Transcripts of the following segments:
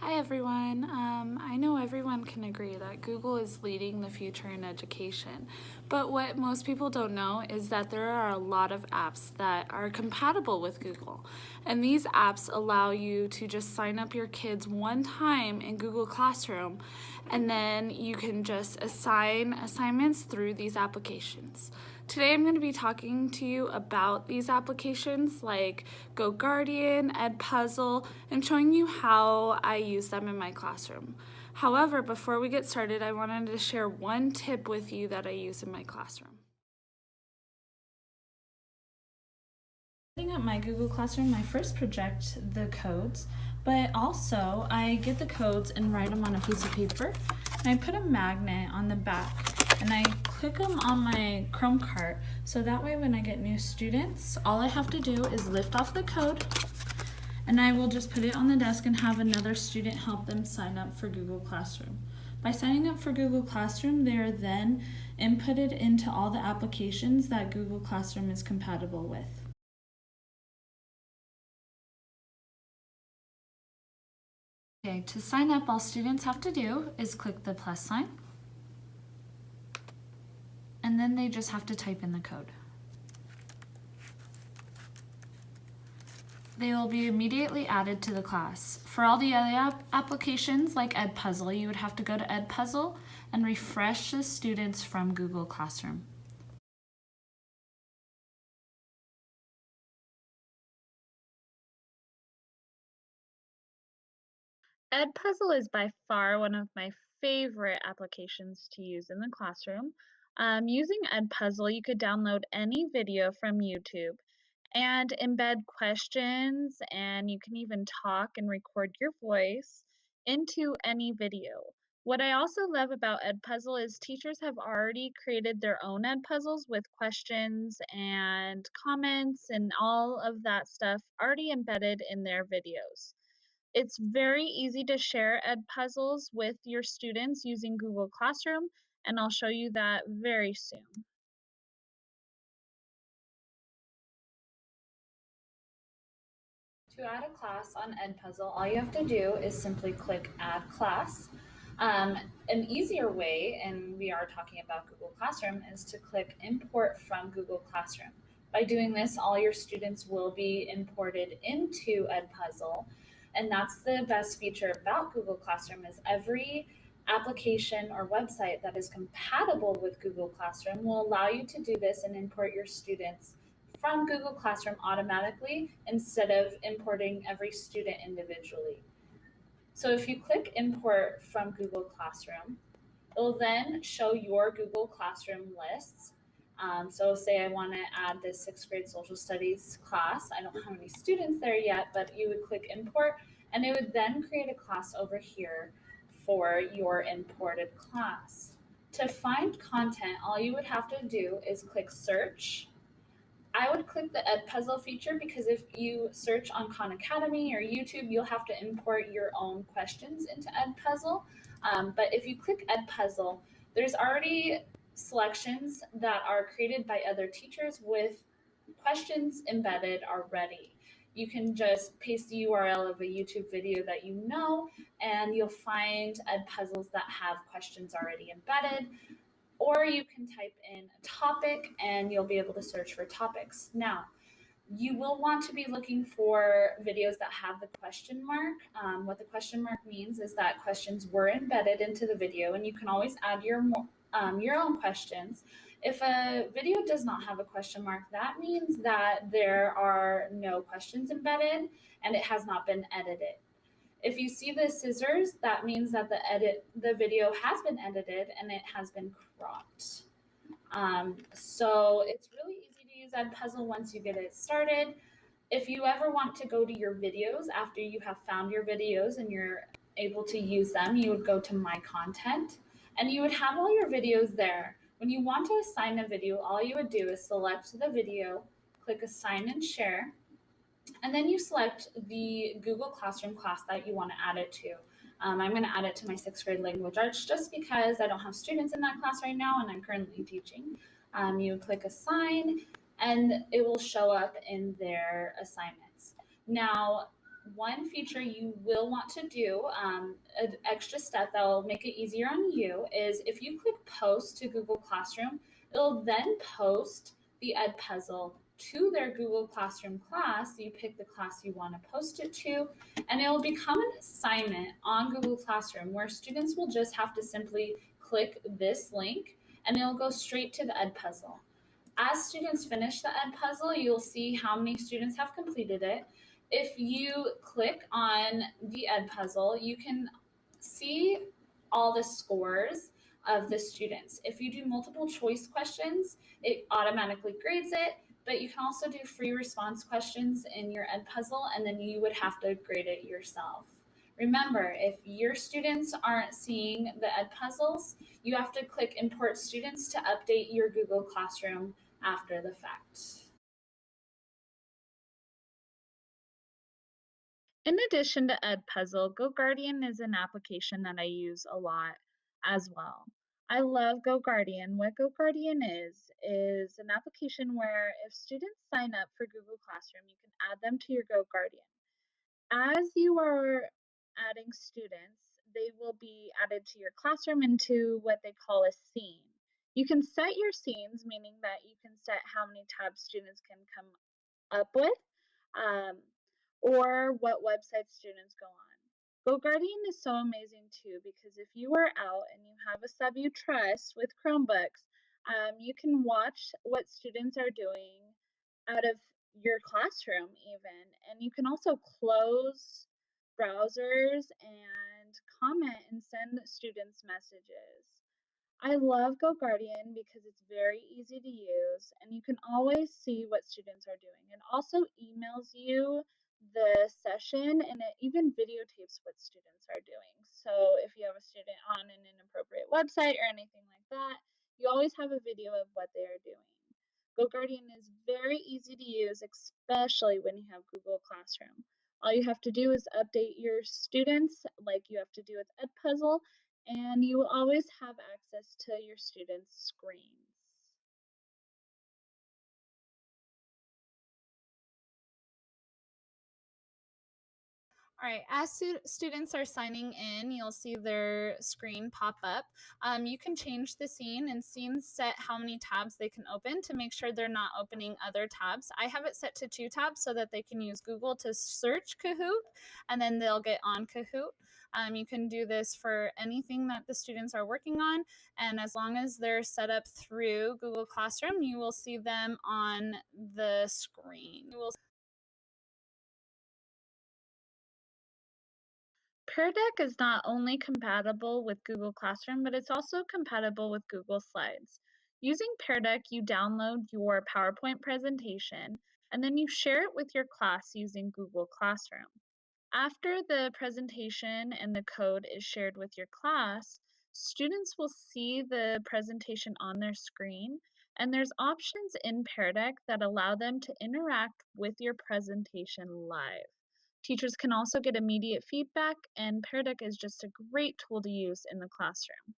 Hi everyone. I know everyone can agree that Google is leading the future in education, but what most people don't know is that there are a lot of apps that are compatible with Google, and these apps allow you to just sign up your kids one time in Google Classroom, and then you can just assign assignments through these applications. Today I'm going to be talking to you about these applications like GoGuardian, Edpuzzle, and showing you how I use them in my classroom. However, before we get started, I wanted to share one tip with you that I use in my classroom. Setting up my Google Classroom, I first project the codes, but also I get the codes and write them on a piece of paper, and I put a magnet on the back and I click them on my Chrome cart, so that way when I get new students, all I have to do is lift off the code and I will just put it on the desk and have another student help them sign up for Google Classroom. By signing up for Google Classroom, they are then inputted into all the applications that Google Classroom is compatible with. Okay, to sign up, all students have to do is click the plus sign, and then they just have to type in the code. They will be immediately added to the class. For all the other applications like Edpuzzle, you would have to go to Edpuzzle and refresh the students from Google Classroom. Edpuzzle is by far one of my favorite applications to use in the classroom. Using Edpuzzle, you could download any video from YouTube and embed questions, and you can even talk and record your voice into any video. What I also love about Edpuzzle is teachers have already created their own Edpuzzles with questions and comments and all of that stuff already embedded in their videos. It's very easy to share Edpuzzles with your students using Google Classroom, and I'll show you that very soon. To add a class on Edpuzzle, all you have to do is simply click Add Class. An easier way, and we are talking about Google Classroom, is to click Import from Google Classroom. By doing this, all your students will be imported into Edpuzzle, and that's the best feature about Google Classroom is every application or website that is compatible with Google Classroom will allow you to do this and import your students from Google Classroom automatically instead of importing every student individually. So if you click import from Google Classroom, it will then show your Google Classroom lists. So say I want to add this sixth grade social studies class. I don't have any students there yet, but you would click import and it would then create a class over here for your imported class. To find content, all you would have to do is click search. I would click the Edpuzzle feature because if you search on Khan Academy or YouTube, you'll have to import your own questions into Edpuzzle. But if you click Edpuzzle, there's already selections that are created by other teachers with questions embedded already. You can just paste the URL of a YouTube video that you know, and you'll find Edpuzzles that have questions already embedded, or you can type in a topic and you'll be able to search for topics. Now, you will want to be looking for videos that have the question mark. What the question mark means is that questions were embedded into the video, and you can always add your own questions. If a video does not have a question mark, that means that there are no questions embedded and it has not been edited. If you see the scissors, that means that the video has been edited and it has been cropped. So it's really easy to use Edpuzzle once you get it started. If you ever want to go to your videos after you have found your videos and you're able to use them, you would go to My Content and you would have all your videos there. When you want to assign a video, all you would do is select the video, click Assign and Share, and then you select the Google Classroom class that you want to add it to. I'm going to add it to my sixth grade language arts just because I don't have students in that class right now and I'm currently teaching. You click assign and it will show up in their assignments. Now, one feature you will want to do, an extra step that will make it easier on you, is if you click post to Google Classroom, it'll then post the Edpuzzle to their Google Classroom class. You pick the class you want to post it to, and it will become an assignment on Google Classroom where students will just have to simply click this link and it'll go straight to the Edpuzzle. As students finish the Edpuzzle, you'll see how many students have completed it. If you click on the Edpuzzle, you can see all the scores of the students. If you do multiple choice questions, it automatically grades it, but you can also do free response questions in your Edpuzzle, and then you would have to grade it yourself. Remember, if your students aren't seeing the Edpuzzles, you have to click Import Students to update your Google Classroom after the fact. In addition to Edpuzzle, GoGuardian is an application that I use a lot as well. I love GoGuardian. What GoGuardian is an application where if students sign up for Google Classroom, you can add them to your GoGuardian. As you are adding students, they will be added to your classroom into what they call a scene. You can set your scenes, meaning that you can set how many tabs students can come up with, um, or what website students go on. GoGuardian is so amazing too because if you are out and you have a sub you trust with Chromebooks, you can watch what students are doing out of your classroom even, and you can also close browsers and comment and send students messages. I love GoGuardian because it's very easy to use and you can always see what students are doing. It also emails you the session and it even videotapes what students are doing. So if you have a student on an inappropriate website or anything like that, you always have a video of what they are doing. GoGuardian is very easy to use, especially when you have Google Classroom. All you have to do is update your students like you have to do with Edpuzzle, and you will always have access to your students' screens. All right, as students are signing in, you'll see their screen pop up. You can change the scene and scenes set how many tabs they can open to make sure they're not opening other tabs. I have it set to 2 tabs so that they can use Google to search Kahoot and then they'll get on Kahoot. You can do this for anything that the students are working on, and as long as they're set up through Google Classroom, you will see them on the screen. Pear Deck is not only compatible with Google Classroom, but it's also compatible with Google Slides. Using Pear Deck, you download your PowerPoint presentation and then you share it with your class using Google Classroom. After the presentation and the code is shared with your class, students will see the presentation on their screen, and there's options in Pear Deck that allow them to interact with your presentation live. Teachers can also get immediate feedback, and Pear Deck is just a great tool to use in the classroom.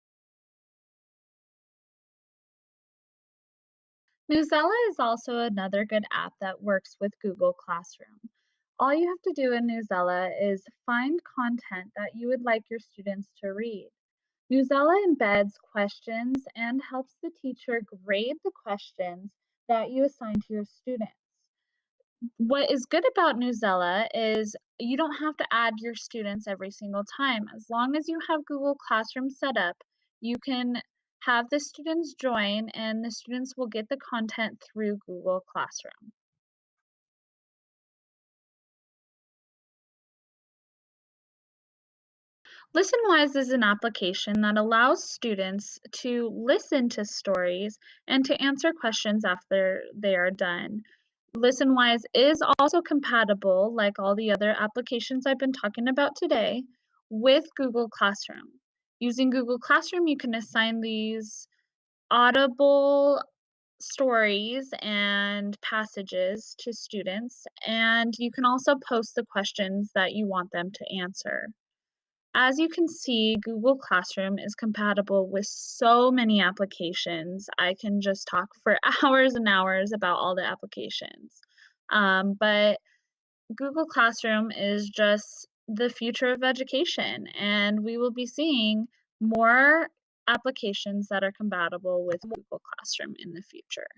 Newsela is also another good app that works with Google Classroom. All you have to do in Newsela is find content that you would like your students to read. Newsela embeds questions and helps the teacher grade the questions that you assign to your students. What is good about Newsela is you don't have to add your students every single time. As long as you have Google Classroom set up, you can have the students join and the students will get the content through Google Classroom. ListenWise is an application that allows students to listen to stories and to answer questions after they are done. ListenWise is also compatible, like all the other applications I've been talking about today, with Google Classroom. Using Google Classroom, you can assign these audible stories and passages to students, and you can also post the questions that you want them to answer. As you can see, Google Classroom is compatible with so many applications. I can just talk for hours and hours about all the applications. But Google Classroom is just the future of education, and we will be seeing more applications that are compatible with Google Classroom in the future.